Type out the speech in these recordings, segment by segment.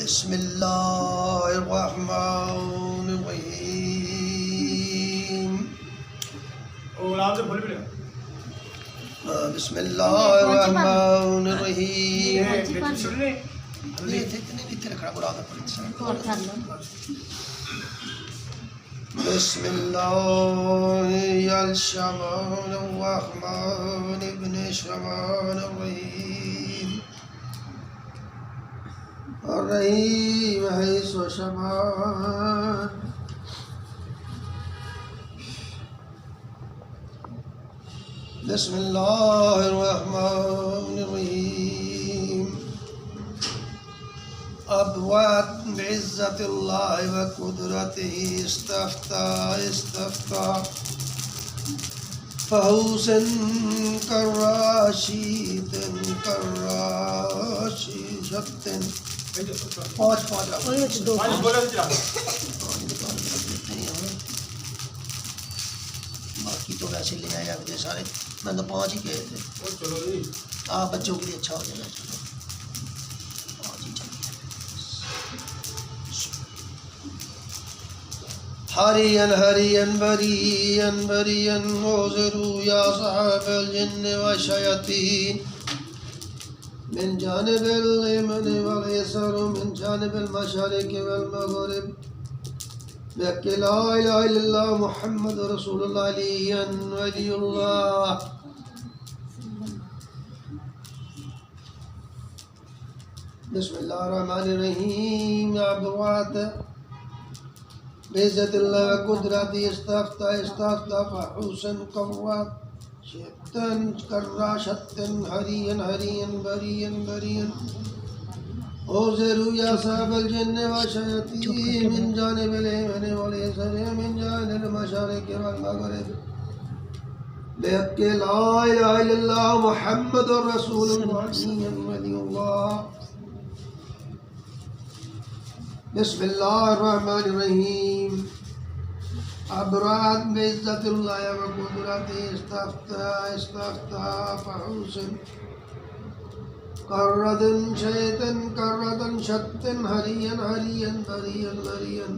बिस्मिल्लाहिर्रहमानिर्रहीम। बिस्मिल्लाहिर्रहमानिर्रहीम। الرحيم حيث شمال بسم الله الرحمن الرحيم. أبوات بعزة الله وقدرته استفتى فهوس كالراشد شت پانچ باقی تو ویسے لے آئے اگلے سارے، میں تو 5 ہی کہے تھے. آپ بچوں کے لیے اچھا ہو جائے گا. چلو 5 ہی چلیے. حريا حريا بريا بريا انظروا يا صاحب الجن والشياطين من جانب اليمن واليسار من جانب المشارق والمغرب بحق لا اله الا الله محمد رسول الله علي ولي الله. بسم الله الرحمن الرحيم. يا عبد بعزة الله وقدرته استفتى فحوسا قوات شتا كرا شتا هريا هريا بريا بريا انظروا يا صاحب الجن والشياطين من جانب اليمن واليسار من جانب المشارق والمغرب بحق لا اله الا الله محمد رسول الله ولي الله. بسم الله الرحمن الرحيم. أبراد بعزة الله وقدرته استفتى فحوس كرة شيتا كرة شت هريا هريا بريا بريا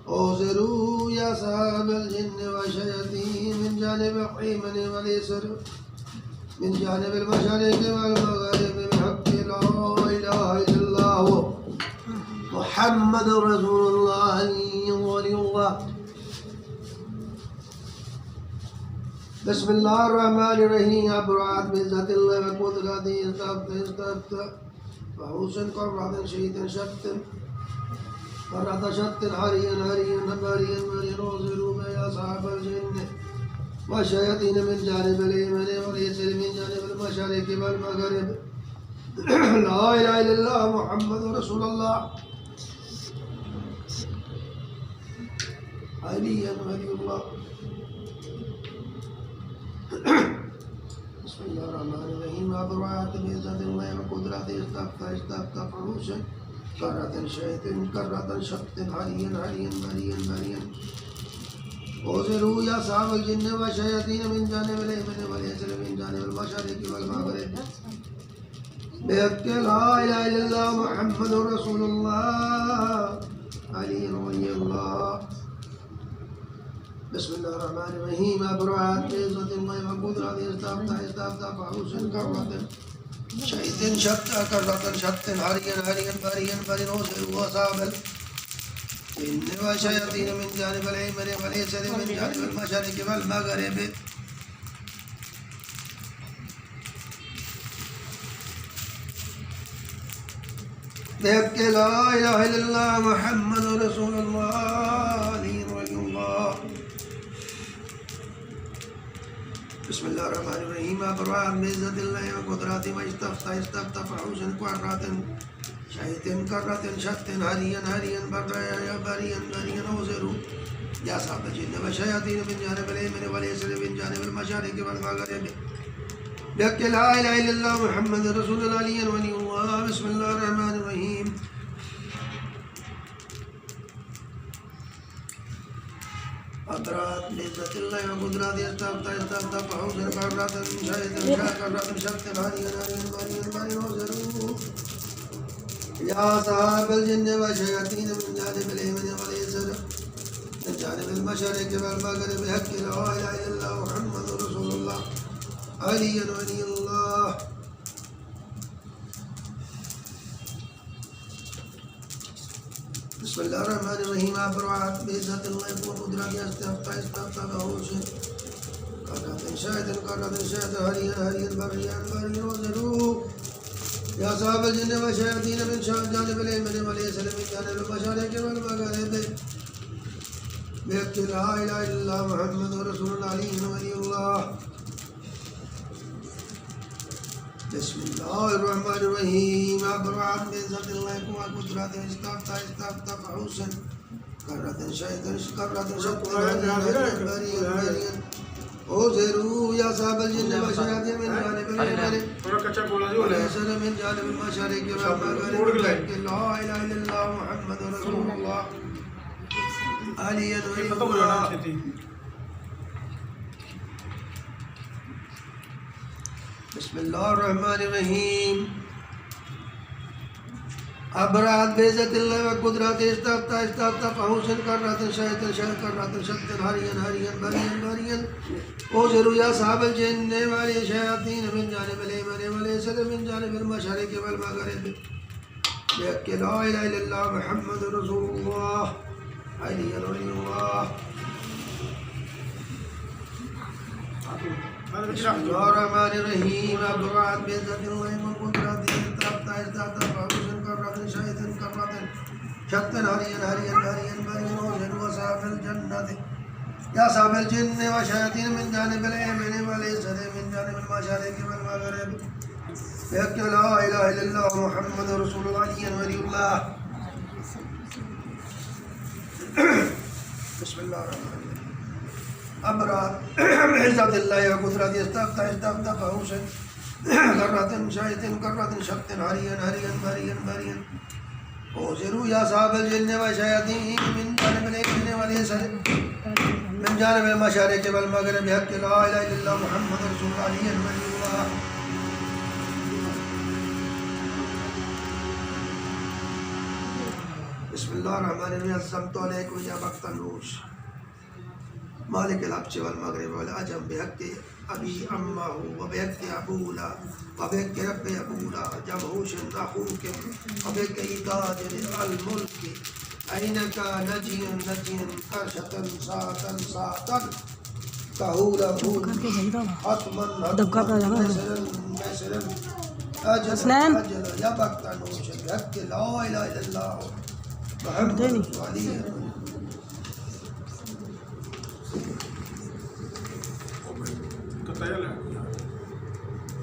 انظروا يا صاحب الجن والشياطين من جانب اليمن واليسار من جانب المشارق والمغرب بحق لا إله إلا الله محمد رسول الله ولي الله. بسم الله الرحمن الرحيم. أبرعت بعزة الله وقدرته استفتى فحوس كرة شيتا شتا كرة شت هريا هريا بريا بريا انظروا يا صاحب الجن والشياطين من جانب اليمن واليسار من جانب المشارق والمغرب لا إله إلا الله محمد رسول الله علي ولي الله. بسم الله الرحمن الرحيم. أبرعت بعزة الله وقدرته استفتى فحوسا كرة شيتا كرة شت هريا هريا بريا بريا انظروا يا صاحب الجن والشياطين من جانب اليمن واليسار من جانب المشارق والمغرب بحق لا إله إلا الله محمد رسول الله علي ولي الله. بسم الله الرحمن الرحيم. أبرعت بعزة الله وقدرته استفتى فحوسا كرة شيتا شتا كرة شت هريا هريا بريا بريا انظروا أصحاب الجن والشياطين من جانب اليمن واليسار من جانب المشارق والمغرب بحق لا إله إلا الله محمد رسول الله علي ولي الله. بسم الله الرحمن الرحيم. أبرعت بعزة الله وقدرته استفتى فحوسا كرة شيتا كرة شت هريا هريا بريا بريا بريا انظروا يا صاحب الجن والشياطين من جانب اليمن واليسار من جانب المشارق والمغرب بحق لا إله إلا الله محمد رسول الله علي ولي الله. بسم الله الرحمن الرحيم. أبرات بعزة الله وقدرته استفتى فحوسا كرة شيتا كرة شت هريا هريا بريا بريا انظروا या साहिबल जिन्न व शयातीन मिन जानिबिल यमन वल यसर मिन जानिबिल मशरिक वल मगरिब बिहक़्क़ि ला इलाहा इल्लल्लाह मुहम्मदुर रसूलुल्लाह अलिय्युन वलियुल्लाह। बिस्मिल्लाहिर्रहमानिर्रहीम। अबरात बिइज़्ज़तिल्लाहि व क़ुद्रतिही अस्तग़फ़िरुल्लाह करतन शाहिदन हरियन हरियन बरियन बरियन वज़रू या साहिबल जिन्न व शयातीन मिन जानिबिल यमन वल यसर मिन जानिबिल मशरिक वल मगरिब बिहक़्क़ि ला इलाहा इल्लल्लाह मुहम्मदुर रसूलुल्लाह अलिय्युन वलियुल्लाह। बिस्मिल्लाहिर्रहमानिर्रहीम। अबरात बिइज़्ज़तिल्लाहि व क़ुद्रतिही अस्तग़फ़िरुल्लाह करतन शाहिदन हरियन बरियन वज़रू या साहिबल जिन्न व शयातीन मिन जानिबिल यमन वल यसर मिन जानिबिल मशरिक वल मगरिब बिहक़्क़ि ला इलाहा इल्लल्लाह मुहम्मदुर रसूलुल्लाह अलिय्युन वलियुल्लाह। बिस्मिल्लाहिर्रहमानिर्रहीम। अबरात बिइज़्ज़तिल्लाहि व क़ुद्रतिही अस्तग़फ़िरुल्लाह करतन शाहिदन हरियन हरियन बरियन बरियन वज़रू या साहिबल जिन्न व शयातीन मिन जानिबिल यमन वल यसर मिन जानिबिल मशरिक वल मगरिब बिहक़्क़ि ला इलाहा इल्लल्लाह मुहम्मदुर रसूलुल्लाह अलिय्युन वलियुल्लाह। बिस्मिल्लाहिर्रहमानिर्रहीम। अबरात बिइज़्ज़तिल्लाहि व क़ुद्रतिही करतन शाहिदन हरियन हरियन बरियन बरियन वज़रू साहिबल जन्नति या साहिबल जिन्न व शयातीन मिन जानिबिल यमन वल यसर मिन जानिबिल मशरिक वल मगरिब बिहक़्क़ि ला इलाहा इल्लल्लाह मुहम्मदुर रसूलुल्लाह अलिय्युन वलियुल्लाह। बिस्मिल्लाहिर्रहमानिर्रहीम। अबरात बिइज़्ज़तिल्लाहि व क़ुद्रतिही करतन शाहिदन हरियन हरियन बरियन बरियन वज़रू या साहिबल जिन्न व शयातीन मिन जानिबिल यमन वल यसर मिन जानिबिल मशरिक वल मगरिब बिहक़्क़ि ला इलाहा इल्लल्लाह मुहम्मदुर रसूलुल्लाह अलिय्युन वलियुल्लाह। बिस्मिल्लाहिर्रहमानिर्रहीम। अस्सलामु अलैकुम या बख्तनूश मालिकिल हब्श वल मगरिब वल अजम बिहक़्क़ि अबी अम्माहु व बिहक़्क़ि अबूला व बिहक़्क़ि रब्बि अबूला जमहूशन अख़ूकिम व बिहक़्क़ि ताजिर अल मुल्क ऐनका नजियन नजियन करशतन सातन सातन कहूलहु हतमन हतमन मैसरन अजलन अजल या बख्तनूश बिहक़्क़ि ला इलाहा इल्लल्लाह मुहम्मदुर रसूलुल्लाह।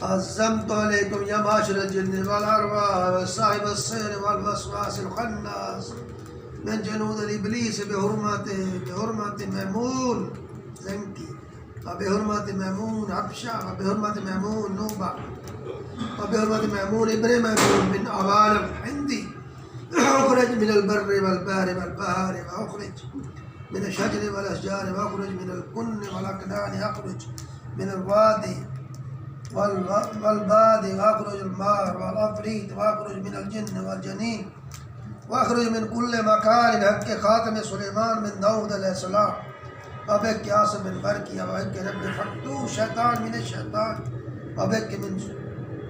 अज़्ज़मतु अलैकुम या माशरल जिन्न वल अरवाह व साहिब अस्सिर वल वसवासिल खन्नास मिन जुनूदिल इब्लीस बिहुरमति मैमून ज़ंकी व बिहुरमति मैमून हबशा व बिहुरमति मैमून नूबा व बिहुरमति मैमून इब्न मैमून मिन अवाल हिंदी उखरज मिनल बर्रि वल बहरि वल बहारि व उखरज मिनश शजरि वल अशजारि व उखरज मिनल कुन्नि वल अक़दानि अख़रज मिनल वादी वल्बादी वाखरुज मार वलअफरीत वाखरुज मिनल जिन्न वल जनीन वाखरुज मिन कुल्ले मकान हक़्क़ि ख़ातम सुलेमान मिन दाऊद अलैहिस्सलाम वबिक आसिम मिन बरकी वबिक रब्बि फट्टू शैतान मिन शैतान वबिक मिन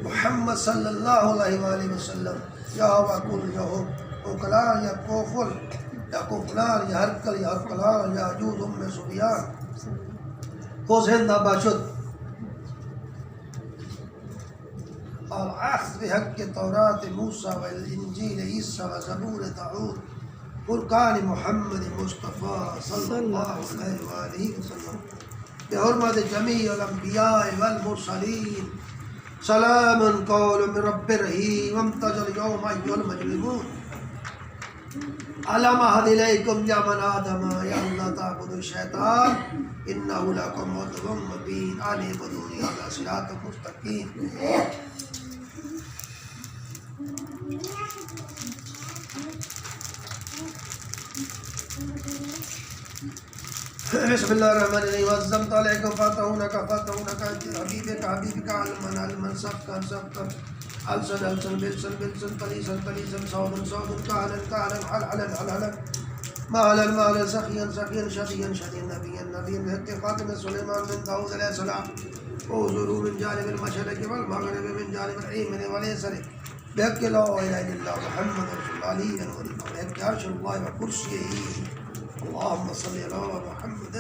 मुहम्मद सल्लल्लाहु अलैहि वसल्लम या वकुल या उकलान या कोफुल या कुफलान या हरकल या हरकलान या अजूज उम्मे सुफियान को ज़िंदा बाशुद الأخذ بحق التوراة موسى والإنجيل عيسى وزبور داود فرقان محمد مصطفى صلى الله عليه وآله وسلم بحرمة جميع الأنبياء والمرسلين سلام قول من رب رحيم وامتاز اليوم أيها المجرمون ألم أعهد إليكم يا من آدم يا الله تعبدوا الشيطان إنه لكم عدو مبين أن اعبدوني على صراط مستقيم. बिस्मिल्लाहिर्रहमानिर्रहीम. अज़्ज़मतु अलैकुम फ़तहुनका फ़तहुनका हबीबका हबीबका अलमन अलमन सबकन सबकन ألسن ألسن بلسن بلسن طليسن طليسن صودا صودا كهلا كهلا حلحلا حلحلا مهلا مهلا سخيا سخيا شقيا شقيا نبيا نبيا بحق خاتم سليمان بن داود عليه السلام وزروا من جانب المشرق والمغرب من جانب الأيمن واليسار بحق لا إله إلا الله محمد رسول الله علي بحق عرش الله وكرسيه اللهم صل على محمد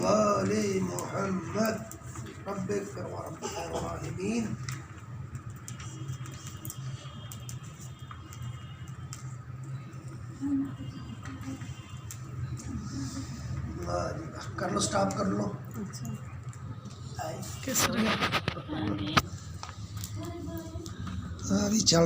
وآل محمد رب اغفر ورب الراحمين. कर लो स्टॉप कर लो. किस तरह अभी चल